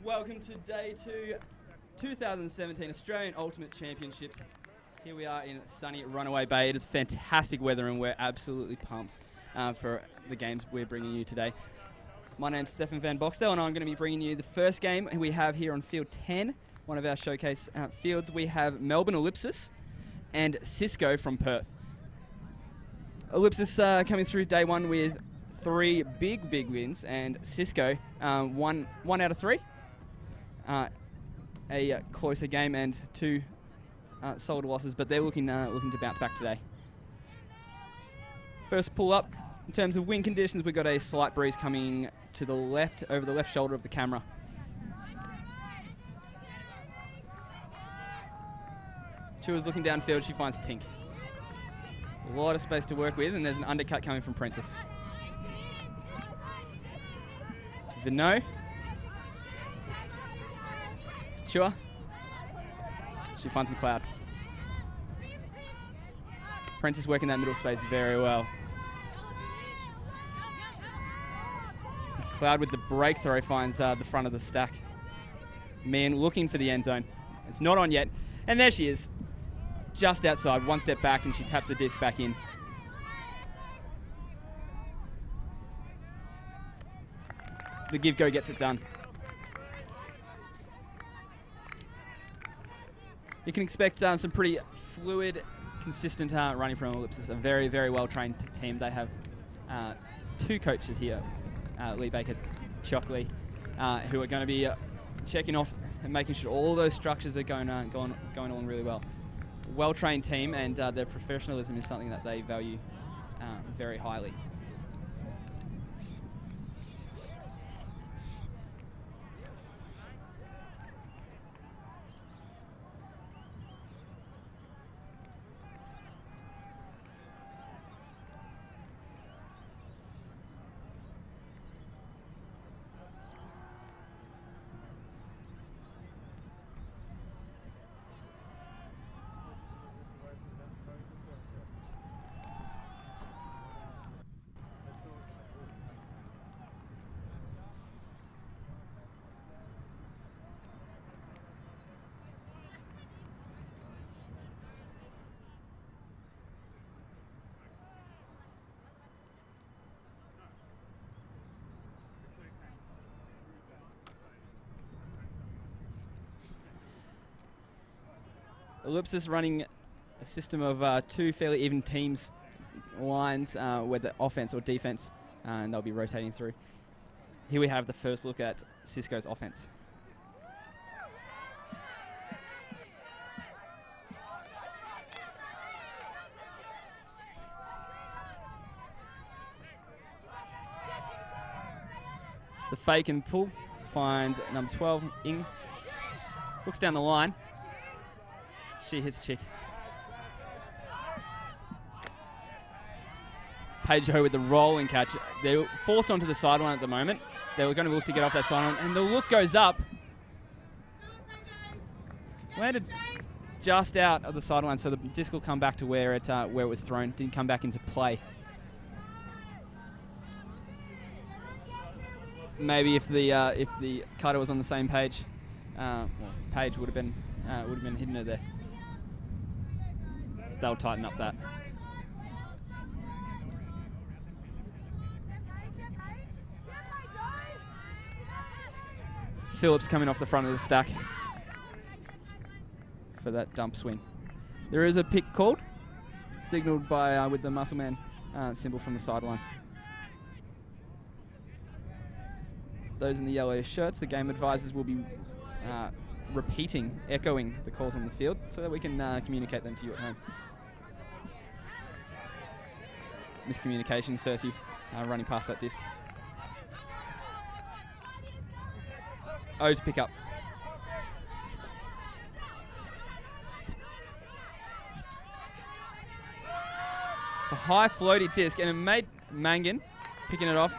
Welcome to Day 2, 2017 Australian Ultimate Championships. Here we are in sunny Runaway Bay. It is fantastic weather and we're absolutely pumped for the games we're bringing you today. My name's Stefan Van Boxtel and I'm going to be bringing you the first game we have here on Field 10, one of our showcase fields. We have Melbourne Ellipsis and Sisko from Perth. Ellipsis coming through day one with 3 big wins, and Sisko one out of 3. A closer game and 2 solid losses, but they're looking to bounce back today. First pull up, in terms of wind conditions, we've got a slight breeze coming to the left, over the left shoulder of the camera. Chewa's looking downfield, she finds Tink. A lot of space to work with, and there's an undercut coming from Prentice. To Vinod. To Chua. She finds McLeod. Prentice working that middle space very well. McLeod with the break throw finds the front of the stack. Meehan looking for the end zone. It's not on yet, and there she is. Just outside, 1 step back, and she taps the disc back in. The give-go gets it done. You can expect some pretty fluid, consistent running from Ellipsis. A very, very well-trained team. They have 2 coaches here, Lee Baker, Chockley, who are going to be checking off and making sure all those structures are going on really well. Well-trained team, and their professionalism is something that they value very highly. Ellipsis running a system of 2 fairly even teams, lines, whether offense or defense, and they'll be rotating through. Here we have the first look at Sisko's offense. The fake and pull finds number 12, Ing. Looks down the line. She hits Chick. Paige Ho with the rolling catch. They're forced onto the sideline at the moment. They were going to look to get off that sideline, and the look goes up. Landed just out of the sideline, so the disc will come back to where it was thrown. Didn't come back into play. Maybe if the cutter was on the same page, Paige would have been hitting her there. They'll tighten up that. Phillips coming off the front of the stack for that dump swing. There is a pick called, signalled by with the muscle man symbol from the sideline. Those in the yellow shirts, the game advisors will be echoing the calls on the field so that we can communicate them to you at home. Miscommunication, Cersei running past that disc. O to pick up. The high floaty disc, and it made Mangan picking it off.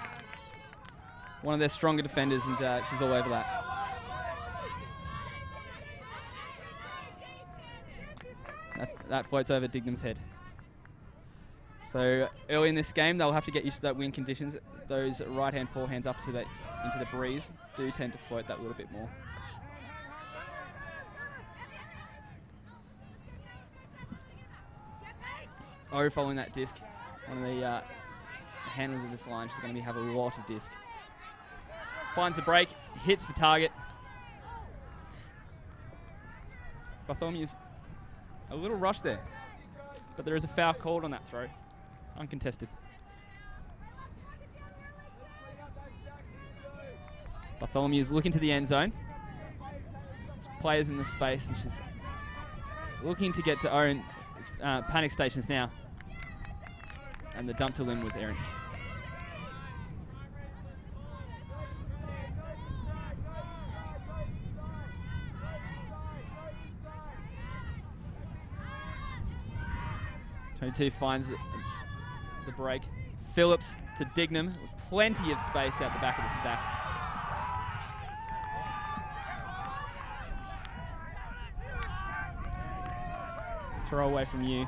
One of their stronger defenders, and she's all over that. That floats over Dignam's head. So early in this game, they'll have to get used to that wind conditions. Those right hand forehands up to that into the breeze do tend to float that little bit more. Oh, following that disc. One of the handlers of this line, she's going to have a lot of disc. Finds the break, hits the target. Bartholomew's a little rushed there, but there is a foul called on that throw. Uncontested. Bartholomew's looking to the end zone. There's players in the space, and she's looking to get to own panic stations now. And the dump to limb was errant. .22 finds the break. Phillips to Dignam with plenty of space out the back of the stack. Throw away from you.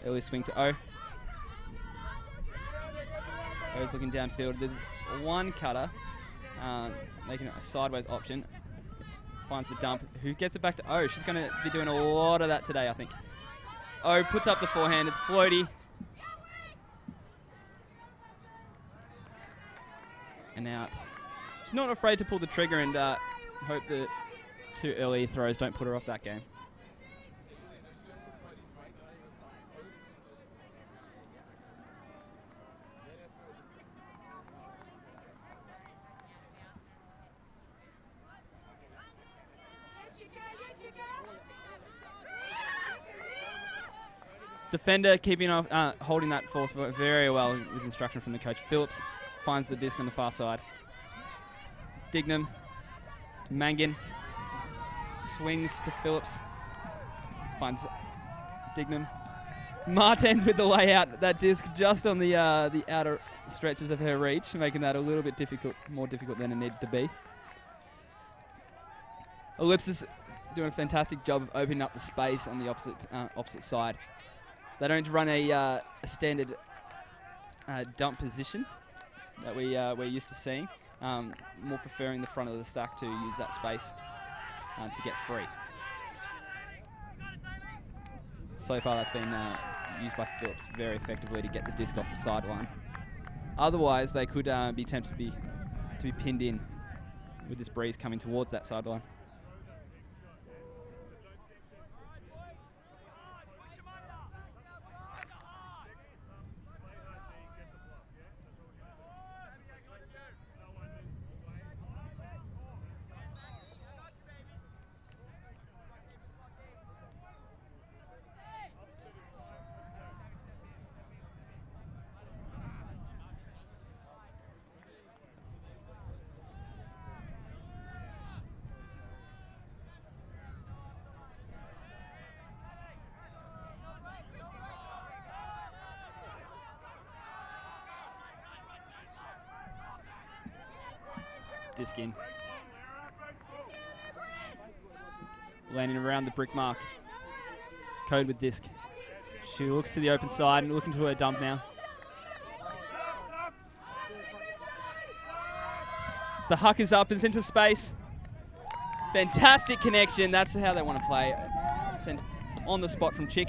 Early swing to O. O's looking downfield. There's one cutter making it a sideways option. Finds the dump. Who gets it back to O? She's going to be doing a lot of that today, I think. O puts up the forehand. It's floaty. And out. She's not afraid to pull the trigger and hope the 2 early throws don't put her off that game. Defender keeping off, holding that force very well with instruction from the coach. Phillips finds the disc on the far side. Dignam to Mangan. Swings to Phillips. Finds Dignam. Martens with the layout. That disc just on the outer stretches of her reach, making that a little bit more difficult than it needed to be. Ellipsis doing a fantastic job of opening up the space on the opposite side. They don't run a standard dump position that we're used to seeing. More preferring the front of the stack to use that space to get free. So far that's been used by Phillips very effectively to get the disc off the sideline. Otherwise they could be tempted to be pinned in with this breeze coming towards that sideline. Disc in. Landing around the brick mark. Code with disc. She looks to the open side and looking to her dump now. The huck is up, is into space. Fantastic connection. That's how they want to play. On the spot from Chick.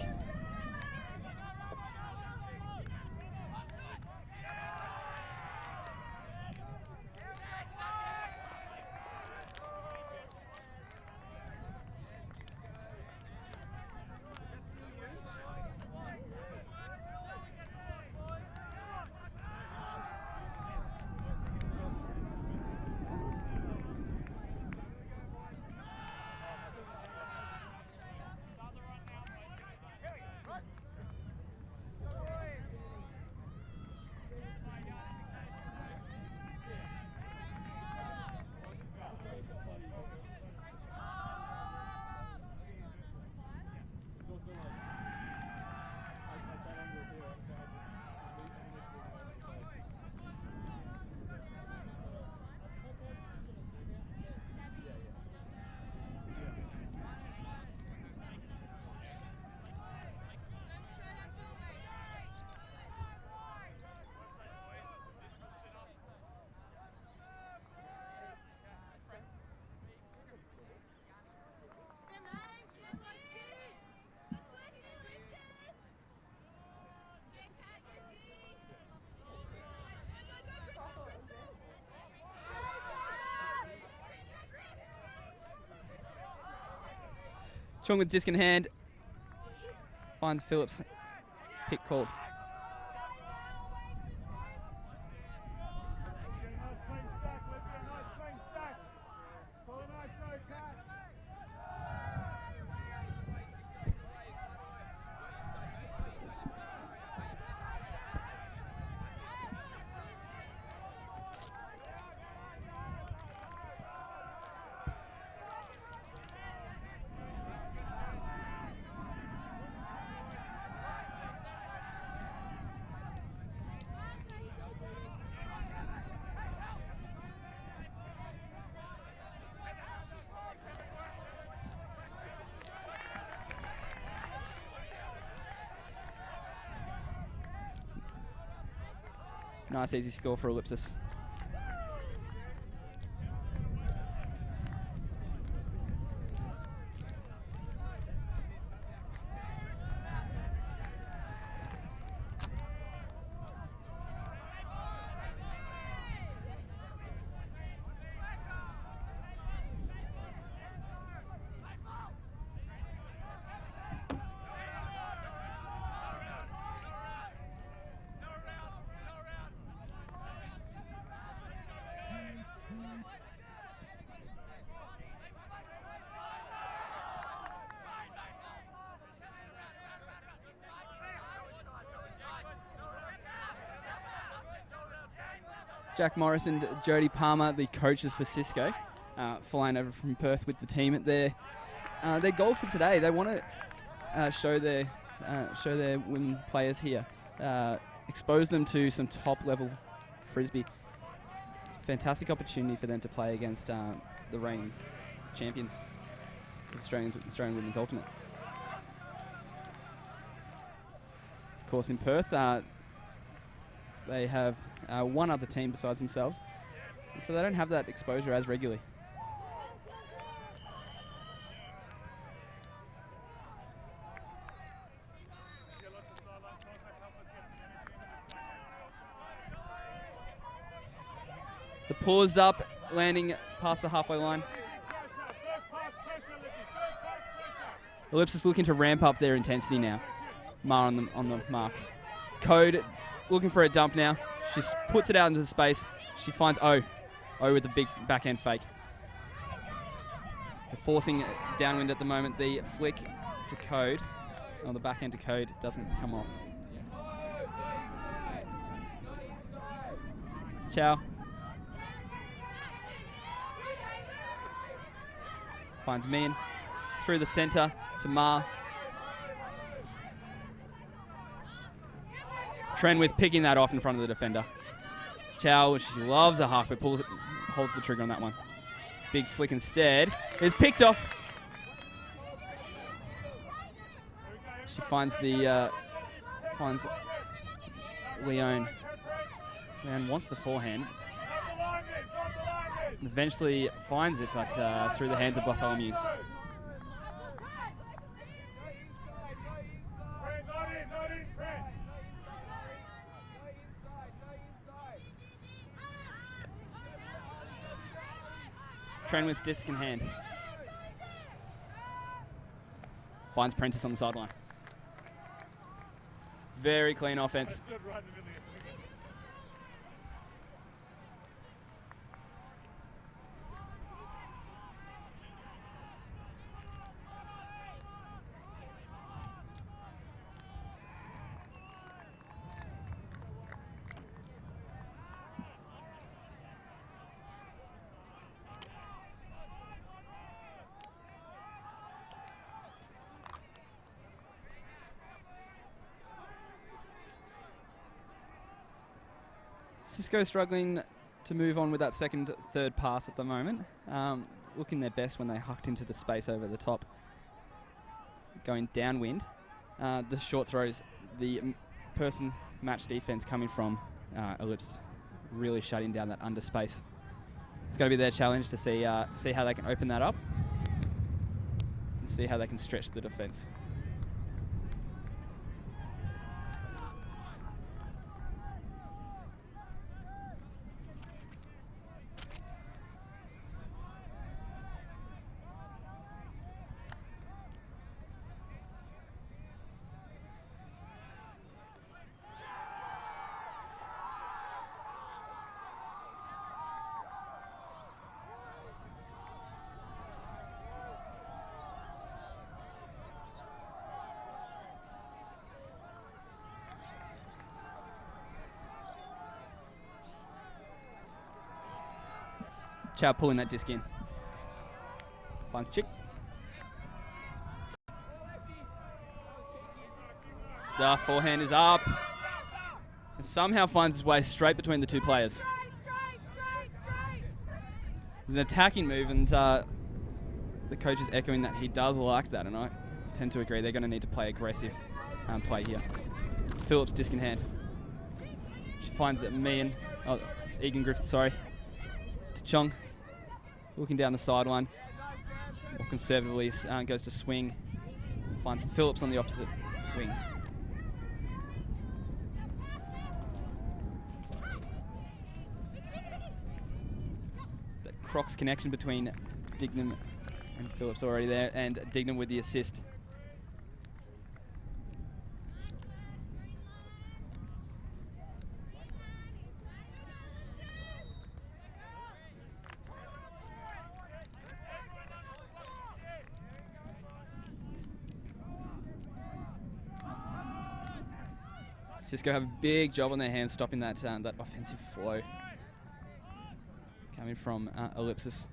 Chung with disc in hand. Finds Phillips. Pick called. Nice easy score for Ellipsis. Jack Morris and Jody Palmer, the coaches for Sisko, flying over from Perth with the team at their goal for today. They want to show their women players here, expose them to some top level frisbee. It's a fantastic opportunity for them to play against the reigning champions of Australian Women's Ultimate. Of course, in Perth, they have one other team besides themselves, so they don't have that exposure as regularly. The pause up, landing past the halfway line. Ellipsis looking to ramp up their intensity now. Mar on the mark. Code looking for a dump now. She puts it out into space. She finds O with the big backhand fake. They're forcing downwind at the moment. The flick to Code, on the backhand to Code, doesn't come off. Chow. Finds Meehan. Through the centre to Ma. Trenwith picking that off in front of the defender. Chow, she loves a huck, but holds the trigger on that one. Big flick instead. It's picked off. She finds finds Leone. Leone wants the forehand. Eventually finds it, but through the hands of Bartholomew's. Tren with disc in hand. Finds Prentice on the sideline. Very clean offense. Sisko struggling to move on with that third pass at the moment. Looking their best when they hucked into the space over the top. Going downwind. The short throws, the person match defense coming from Ellipsis, really shutting down that under space. It's going to be their challenge to see how they can open that up and see how they can stretch the defense. Chow pulling that disc in. Finds Chick. The forehand is up. And somehow finds his way straight between the two players. It's an attacking move, and the coach is echoing that he does like that, and I tend to agree. They're going to need to play aggressive play here. Phillips disc in hand. She finds it Egan Griffith, sorry. To Chong. Looking down the sideline. More conservatively goes to swing. Finds Phillips on the opposite wing. That Crocs connection between Dignam and Phillips already there, and Dignam with the assist. Sisko have a big job on their hands stopping that that offensive flow coming from Ellipsis.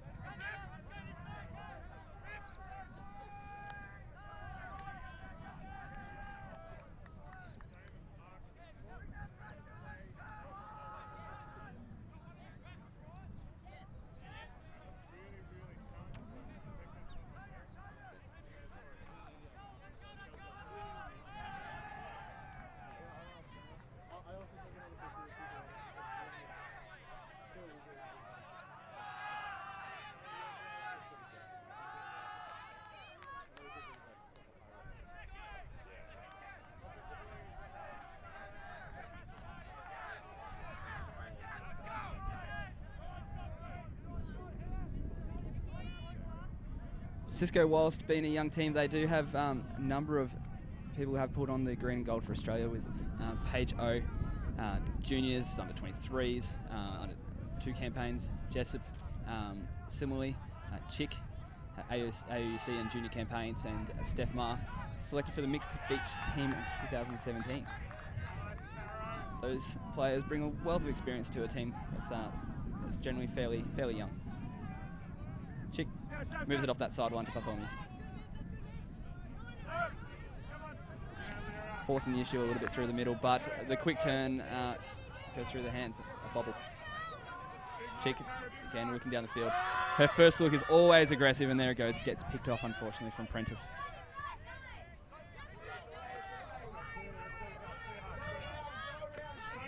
Sisko, whilst being a young team, they do have a number of people who have pulled on the green and gold for Australia, with Paige O, juniors, under 23s, under 2 campaigns, Jessup, similarly, Chick, AUC and junior campaigns, and Steph Ma, selected for the mixed beach team in 2017. Those players bring a wealth of experience to a team that's generally fairly young. Chick moves it off that sideline to Bartholomew's. Forcing the issue a little bit through the middle, but the quick turn goes through the hands, a bobble. Chick, again, looking down the field. Her first look is always aggressive, and there it goes. Gets picked off, unfortunately, from Prentice.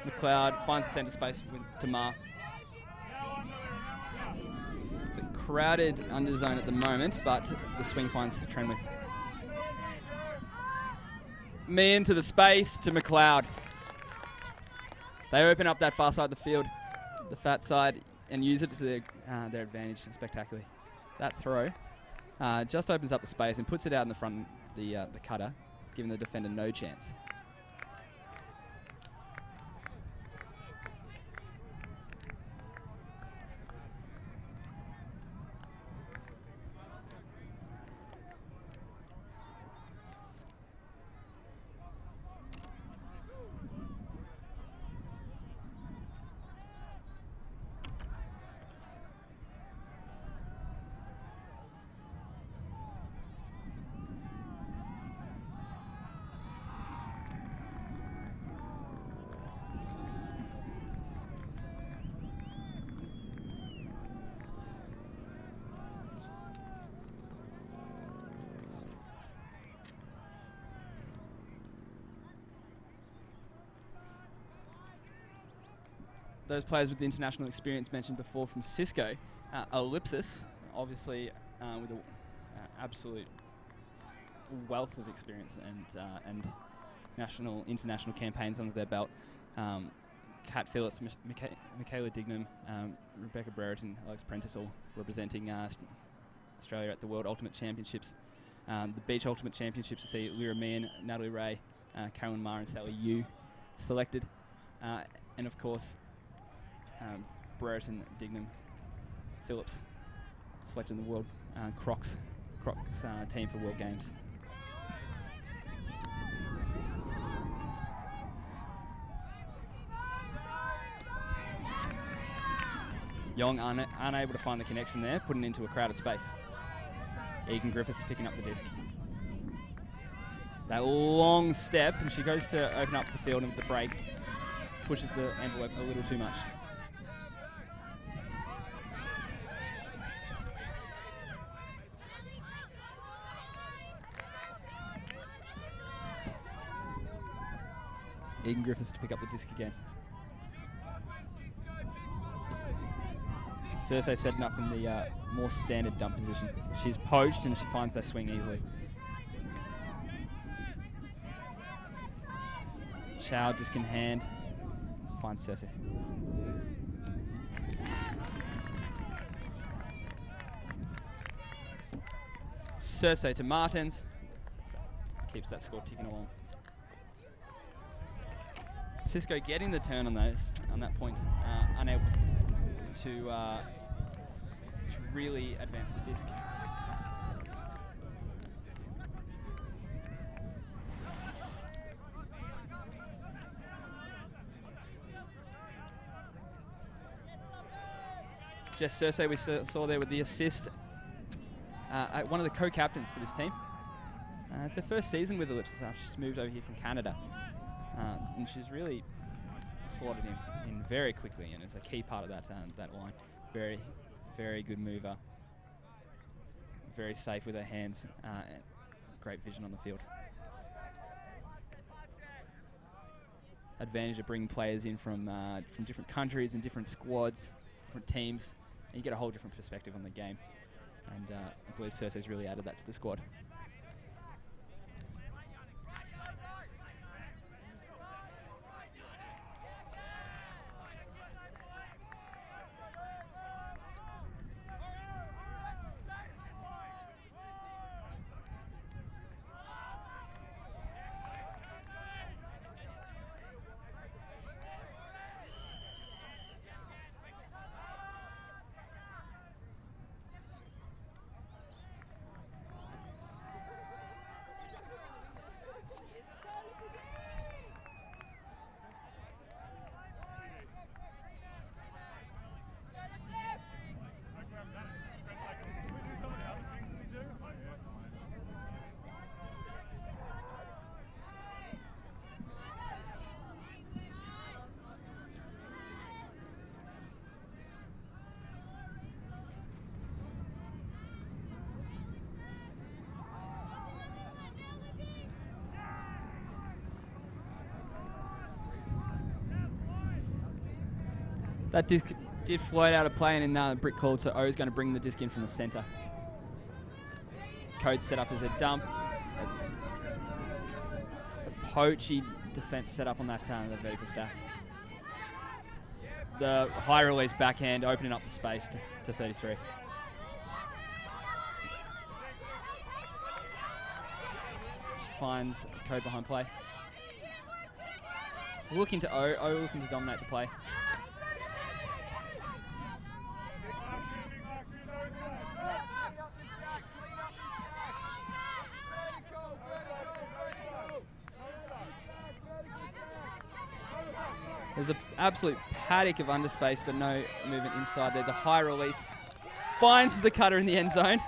McLeod finds the centre space with Tamar. It's a crowded underzone at the moment, but the swing finds Trenwith. Me into the space to McLeod. They open up that far side of the field, the fat side, and use it to their advantage spectacularly. That throw just opens up the space and puts it out in the front, the cutter, giving the defender no chance. Those players with the international experience mentioned before from Sisko, Ellipsis, obviously with an absolute wealth of experience and international campaigns under their belt. Kat Phillips, Michaela Dignam, Rebecca Brereton, Alex Prentice, all representing Australia at the World Ultimate Championships. The Beach Ultimate Championships, you see Lyra Meehan, Natalie Ray, Carolyn Marr and Sally Yu selected. And of course, Brereton, Dignam, Phillips selected in the World Crocs team for World Games. Young unable to find the connection there, putting into a crowded space. Egan Griffiths picking up the disc. That long step, and she goes to open up the field, and with the break, pushes the envelope a little too much. Egan Griffiths to pick up the disc again. Cersei setting up in the more standard dump position. She's poached and she finds that swing easily. Chow disc in hand. Finds Cersei. Cersei to Martins. Keeps that score ticking along. Sisko getting the turn on that point, unable to really advance the disc. Jess Cersei we saw there with the assist, one of the co-captains for this team. It's her first season with Ellipsis after she's moved over here from Canada. And she's really slotted in very quickly, and is a key part of that line. Very, very good mover. Very safe with her hands. Great vision on the field. Advantage of bringing players in from different countries and different squads, different teams, and you get a whole different perspective on the game. And I believe Cersei's really added that to the squad. That disc did float out of play, and then Brick called, so O's going to bring the disc in from the centre. Code set up as a dump. The poachy defence set up on that the vertical stack. The high release backhand opening up the space to 33. She finds Code behind play. So looking to O looking to dominate the play. There's an absolute paddock of underspace, but no movement inside there. The high release finds the cutter in the end zone.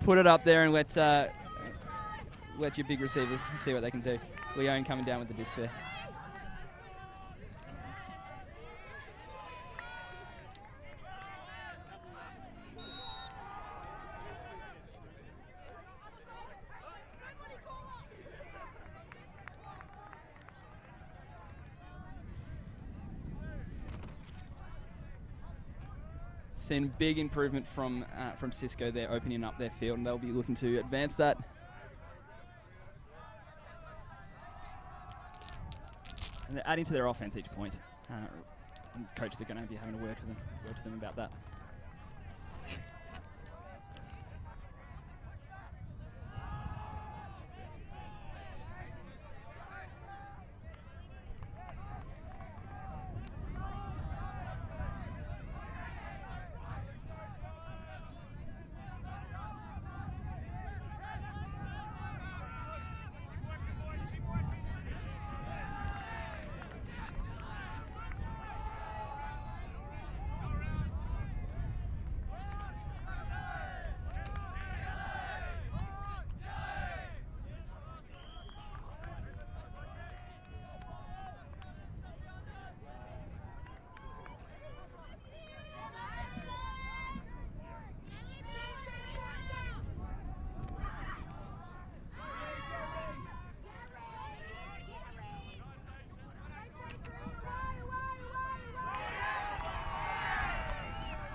Put it up there and let your big receivers see what they can do. Leone coming down with the disc there. Seen big improvement from Sisko there, opening up their field, and they'll be looking to advance that. And they're adding to their offense each point. And coaches are going to be having a word to them about that.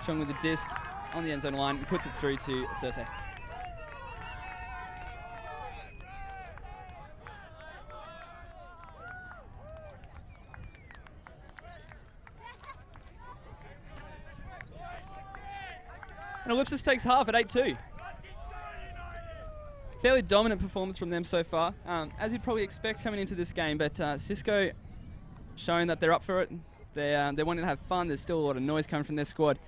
Chong with the disc on the end zone line. He puts it through to Cersei. And Ellipsis takes half at 8-2. Fairly dominant performance from them so far, as you'd probably expect coming into this game, but Sisko showing that they're up for it. They wanting to have fun. There's still a lot of noise coming from their squad,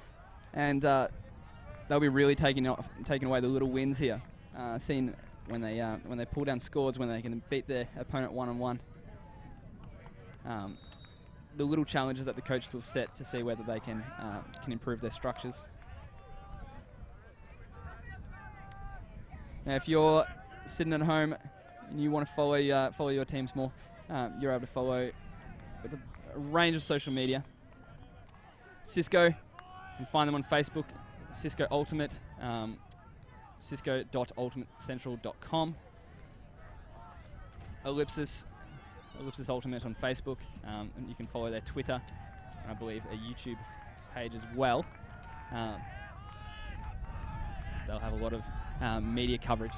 and they'll be really taking away the little wins here. Seeing when they pull down scores, when they can beat their opponent one-on-one. The little challenges that the coaches will set to see whether they can improve their structures. Now, if you're sitting at home and you want to follow your teams more, you're able to follow with a range of social media. Sisko, you can find them on Facebook, Sisko Ultimate, sisko.ultimatecentral.com. Ellipsis Ultimate on Facebook, and you can follow their Twitter, and I believe a YouTube page as well. They'll have a lot of media coverage.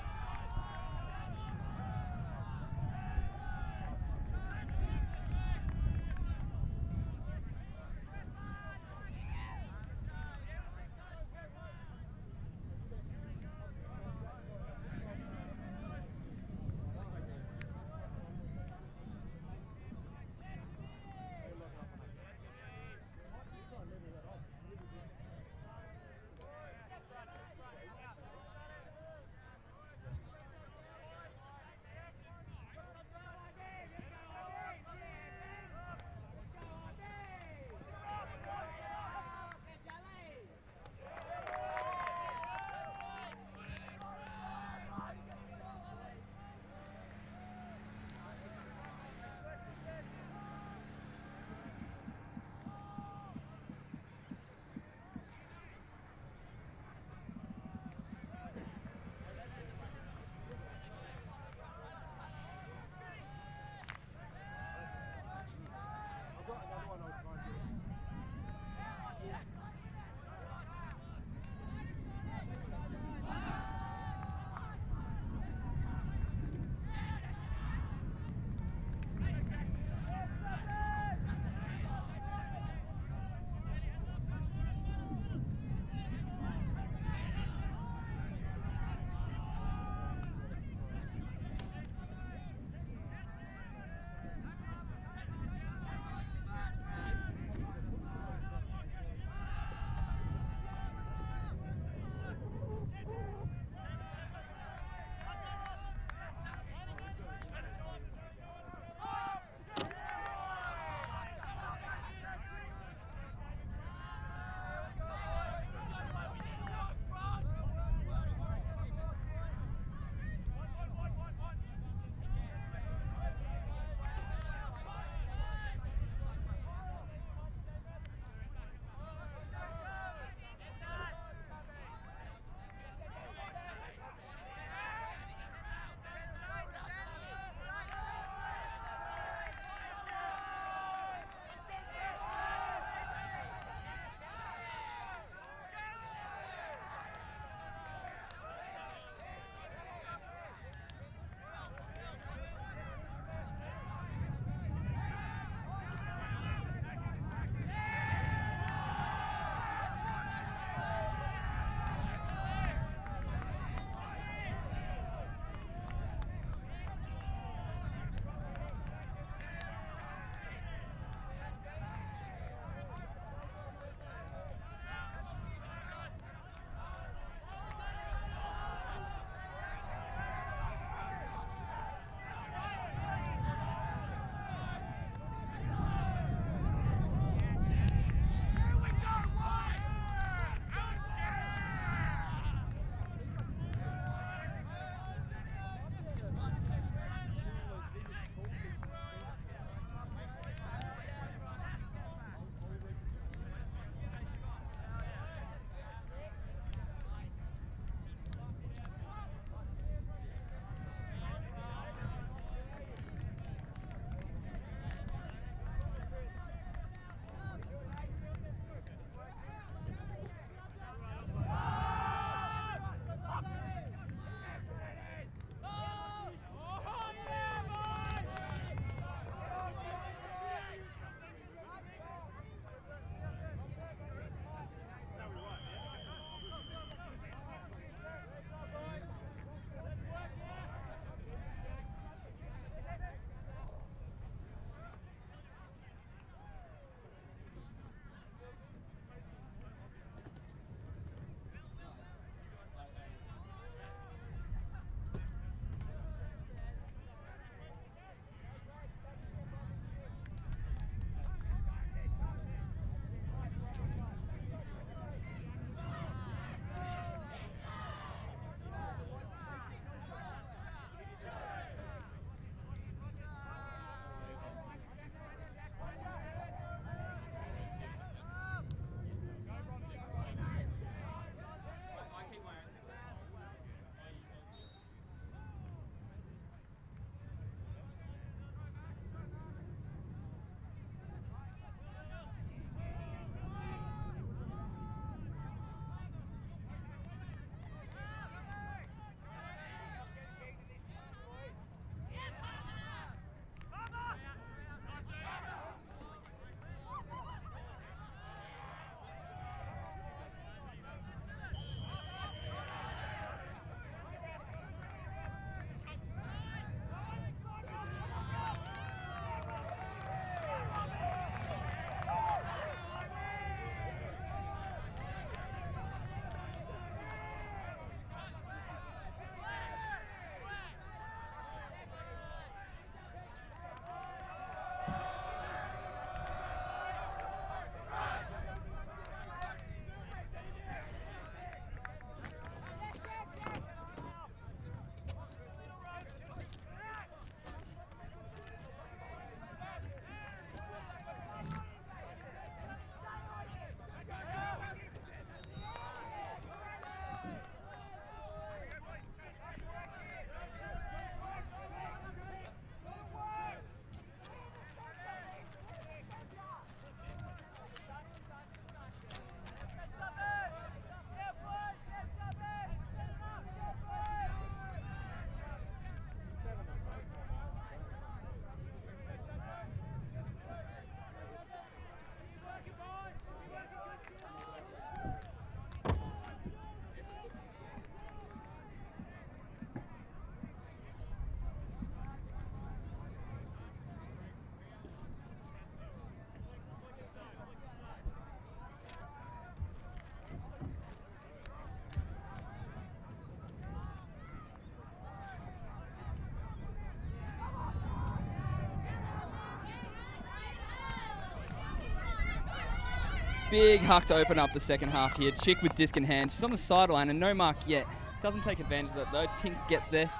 big huck to open up the second half here. Chick with disc in hand. She's on the sideline and no mark yet. Doesn't take advantage of that though. Tink gets there.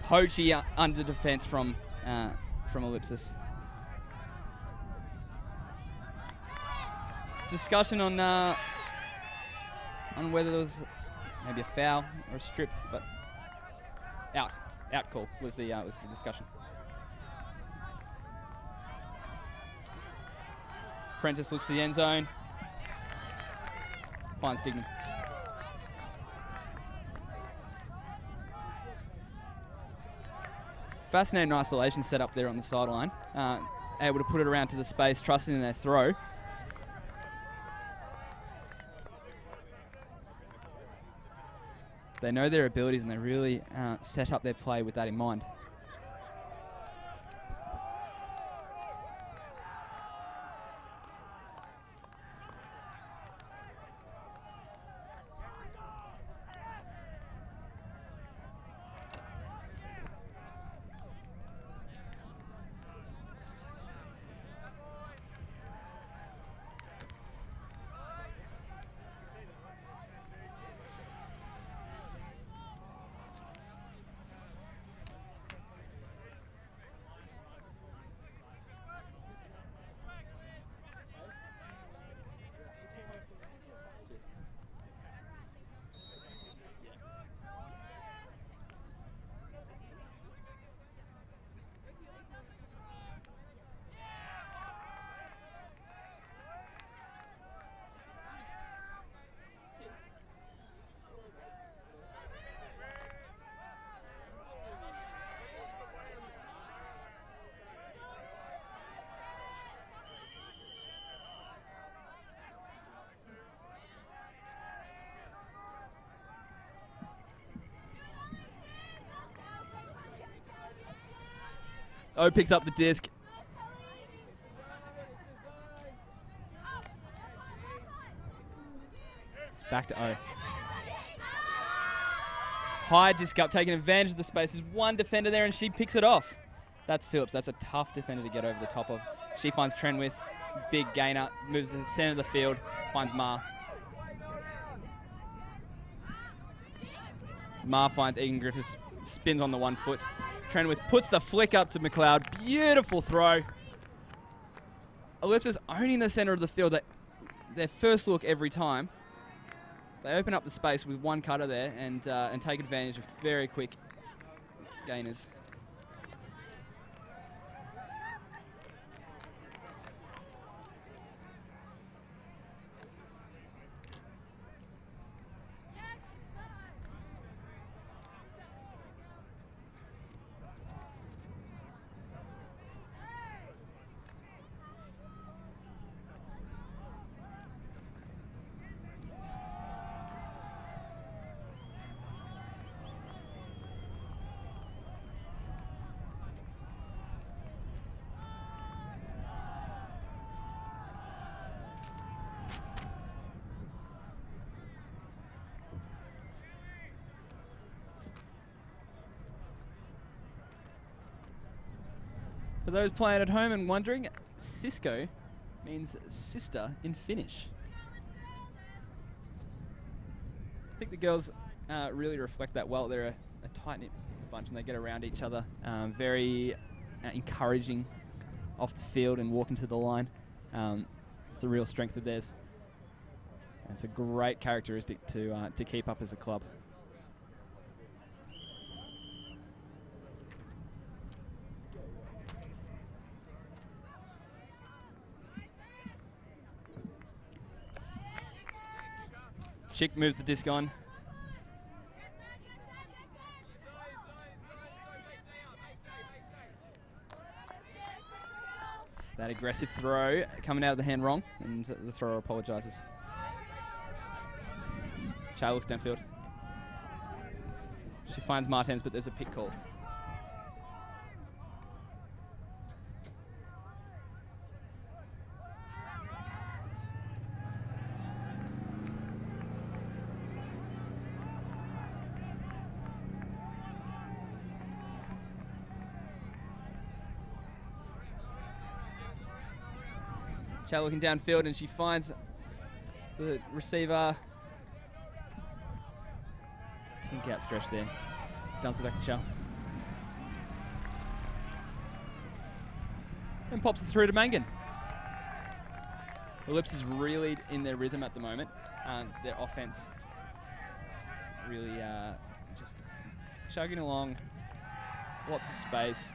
Poachy under defense from Ellipsis. Discussion on whether there was maybe a foul or a strip, but out call was the discussion. Prentice looks to the end zone, finds Dignam. Fascinating isolation set up there on the sideline, able to put it around to the space, trusting in their throw. They know their abilities and they really set up their play with that in mind. O picks up the disc. It's back to O. High disc up, taking advantage of the space. There's one defender there and she picks it off. That's Phillips. That's a tough defender to get over the top of. She finds Trenwith. Big gainer. Moves to the center of the field. Finds Ma. Ma finds Egan Griffiths. Spins on the 1 foot. Trenwith puts the flick up to McLeod. Beautiful throw. Ellipsis owning the center of the field. Their first look every time. They open up the space with one cutter there and take advantage of very quick gainers. For those playing at home and wondering, Sisko means sister in Finnish. I think the girls really reflect that well. They're a tight-knit bunch and they get around each other. Very encouraging off the field and walking to the line. It's a real strength of theirs. And it's a great characteristic to keep up as a club. Chick moves the disc on. That aggressive throw coming out of the hand wrong, and the thrower apologises. Chow looks downfield. She finds Martens, but there's a pick call. Chow looking downfield, and she finds the receiver. Tink outstretched there. Dumps it back to Chow. And pops it through to Mangan. Ellipsis is really in their rhythm at the moment. Their offense really just chugging along. Lots of space,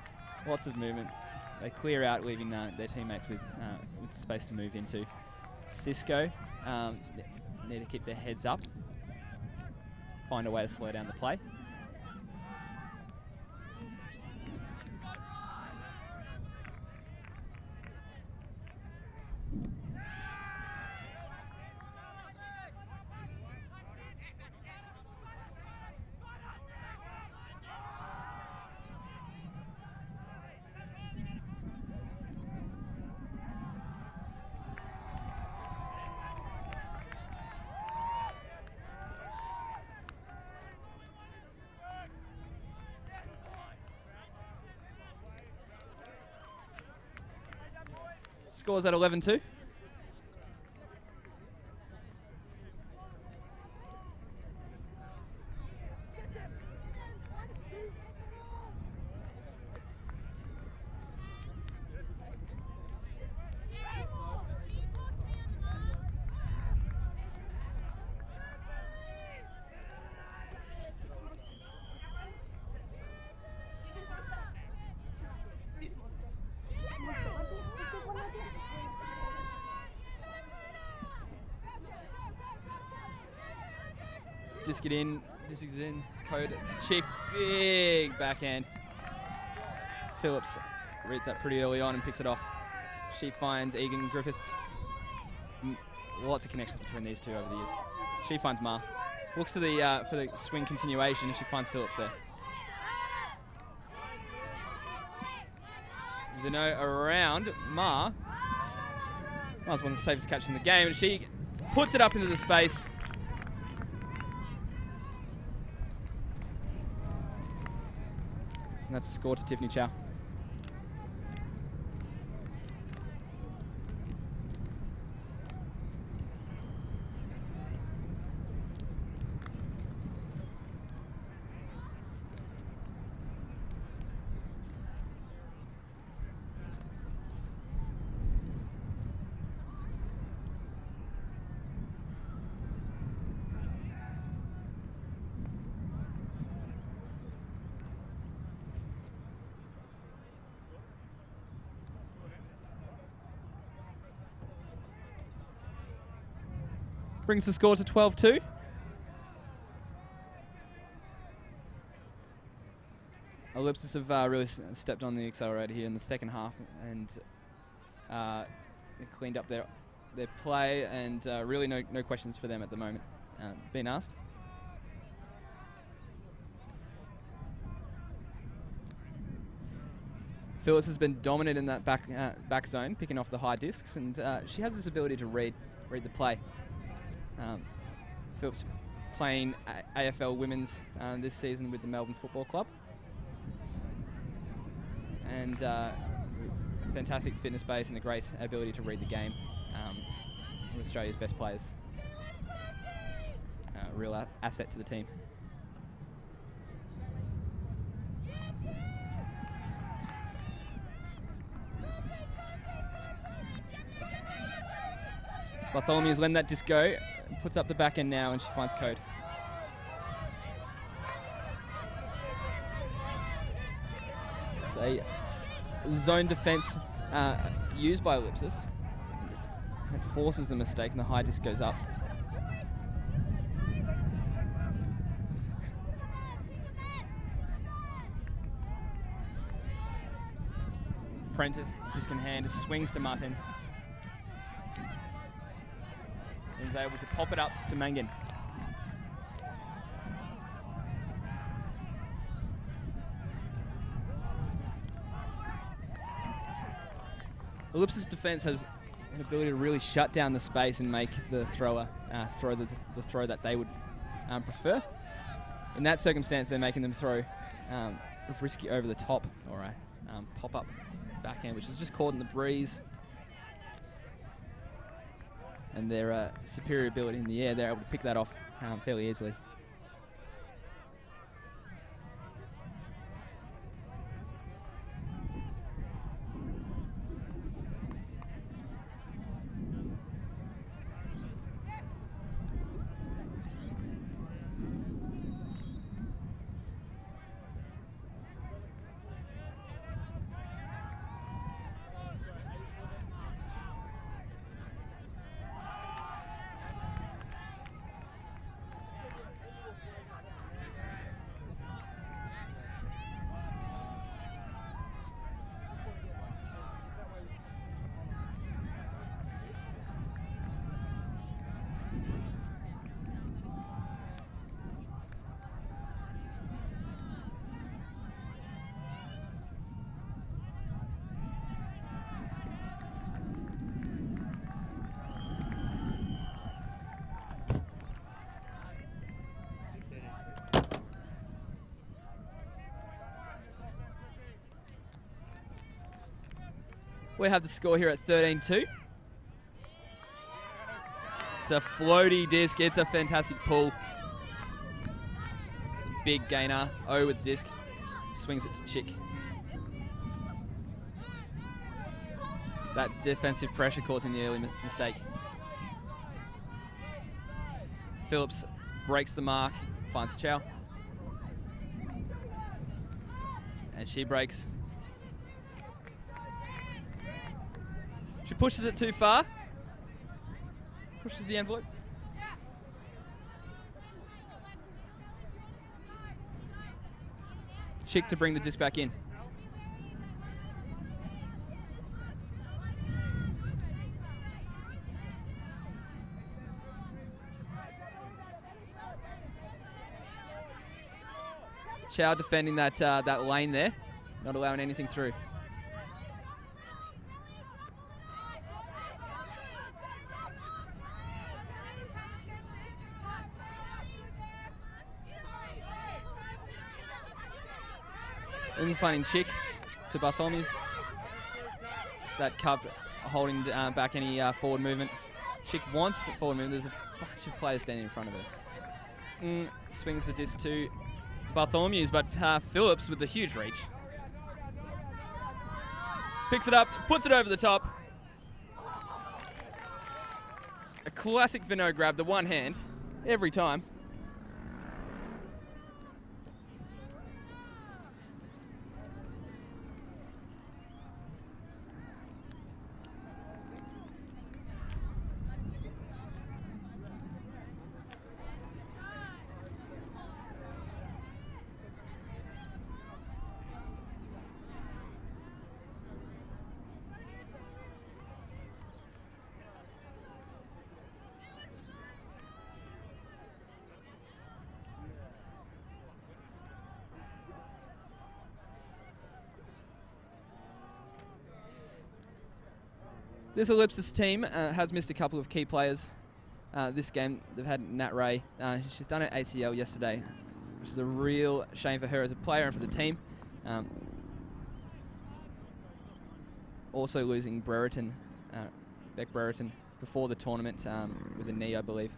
lots of movement. They clear out, leaving their teammates with space to move into. Sisko need to keep their heads up, find a way to slow down the play. Scores at 11-2. Disc it in, disc is in, code to Chick, big backhand. Phillips reads that pretty early on and picks it off. She finds Egan Griffiths. Lots of connections between these two over the years. She finds Ma. Looks for the swing continuation, and she finds Phillips there. The no around Ma. Ma's one of the safest catches in the game, and she puts it up into the space. And that's a score to Tiffany Chow. Brings the score to 12-2. Ellipsis have really stepped on the accelerator here in the second half, and they cleaned up their play, and really no questions for them at the moment being asked. Phyllis has been dominant in that back zone, picking off the high discs, and she has this ability to read the play. Phillips playing AFL Women's this season with the Melbourne Football Club. And fantastic fitness base and a great ability to read the game. One of Australia's best players. Real asset to the team. Bartholomew's letting that disc go. Puts up the back end now, and she finds Code. It's a zone defense used by Ellipsis. It forces the mistake, and the high disc goes up. Prentice, disc in hand, swings to Martins. And is able to pop it up to Mangan. Ellipsis defense has an ability to really shut down the space and make the thrower throw the throw that they would prefer. In that circumstance, they're making them throw risky over the top, or a pop-up backhand, which is just caught in the breeze. and their superior ability in the air, they're able to pick that off fairly easily. We have the score here at 13-2. It's a floaty disc. It's a fantastic pull. It's a big gainer. O with the disc. Swings it to Chick. That defensive pressure causing the early mistake. Phillips breaks the mark, finds Chow. And she breaks. She pushes it too far. Pushes the envelope. Chick to bring the disc back in. Chow defending that lane there, not allowing anything through. And finding Chick to Bartholomew's. That cup holding back any forward movement. Chick wants forward movement. There's a bunch of players standing in front of her. Swings the disc to Bartholomew's, but Phillips with the huge reach. Picks it up, puts it over the top. A classic Vinod grab, the one hand, every time. This Ellipsis team has missed a couple of key players this game. They've had Nat Ray. She's done an ACL yesterday, which is a real shame for her as a player and for the team. Also losing Brereton, Beck Brereton, before the tournament with a knee, I believe.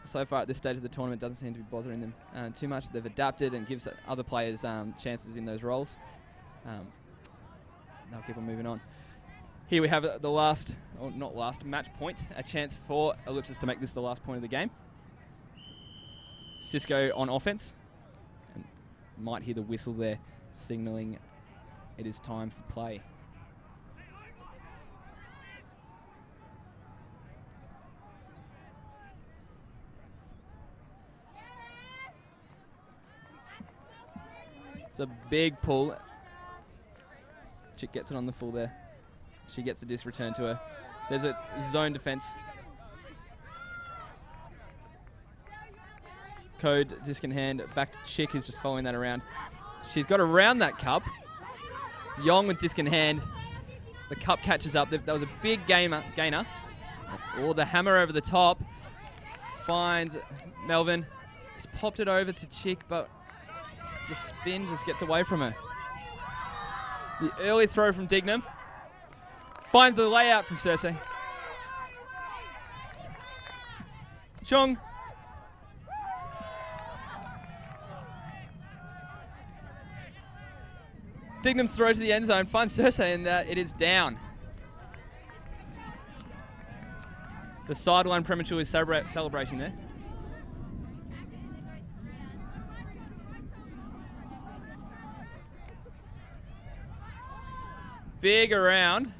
So far at this stage of the tournament doesn't seem to be bothering them too much. They've adapted and gives other players chances in those roles. They'll keep on moving on. Here we have the last, or not last, match point. A chance for Ellipsis to make this the last point of the game. Sisko on offense. And might hear the whistle there signalling it is time for play. It's a big pull. Chick gets it on the full there. She gets the disc returned to her. There's a zone defense. Code, disc in hand, back to Chick, who's just following that around. She's got around that cup. Yong with disc in hand. The cup catches up. That was a big gainer. Oh, the hammer over the top. Finds Melbourne. Just popped it over to Chick, but the spin just gets away from her. The early throw from Dignam. Finds the layout from Cersei. Chong. Dignam's throw to the end zone finds Cersei, and it is down. The sideline prematurely celebrating there. Big around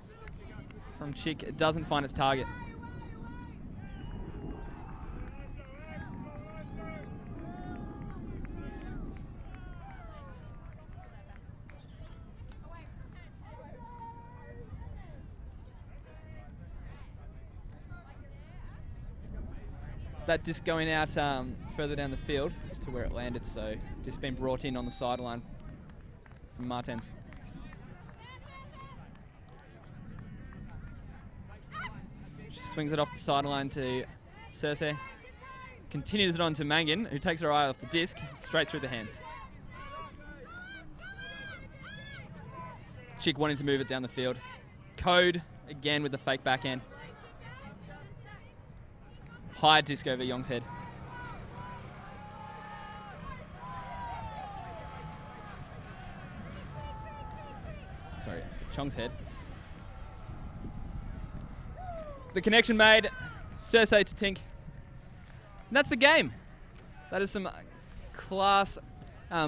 from Chick. It doesn't find its target. That disc going out further down the field to where it landed, so just been brought in on the sideline from Martens. She swings it off the sideline to Cersei. Continues it on to Mangan, who takes her eye off the disc, straight through the hands. Chick wanting to move it down the field. Code again with the fake backhand. High disc over Young's head. Sorry, Chong's head. The connection made. Cersei to Tink. And that's the game. That is some class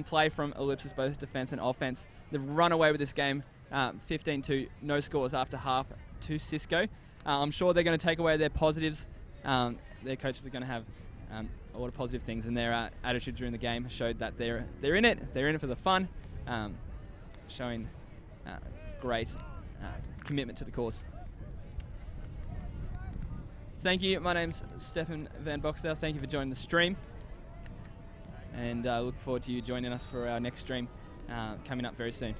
play from Ellipsis, both defense and offense. They've run away with this game 15-2, no scores after half to Sisko. I'm sure they're going to take away their positives. Their coaches are going to have a lot of positive things, and their attitude during the game showed that they're in it. They're in it for the fun, showing great commitment to the cause. Thank you. My name's Stefan Van Boxdale. Thank you for joining the stream, and look forward to you joining us for our next stream coming up very soon.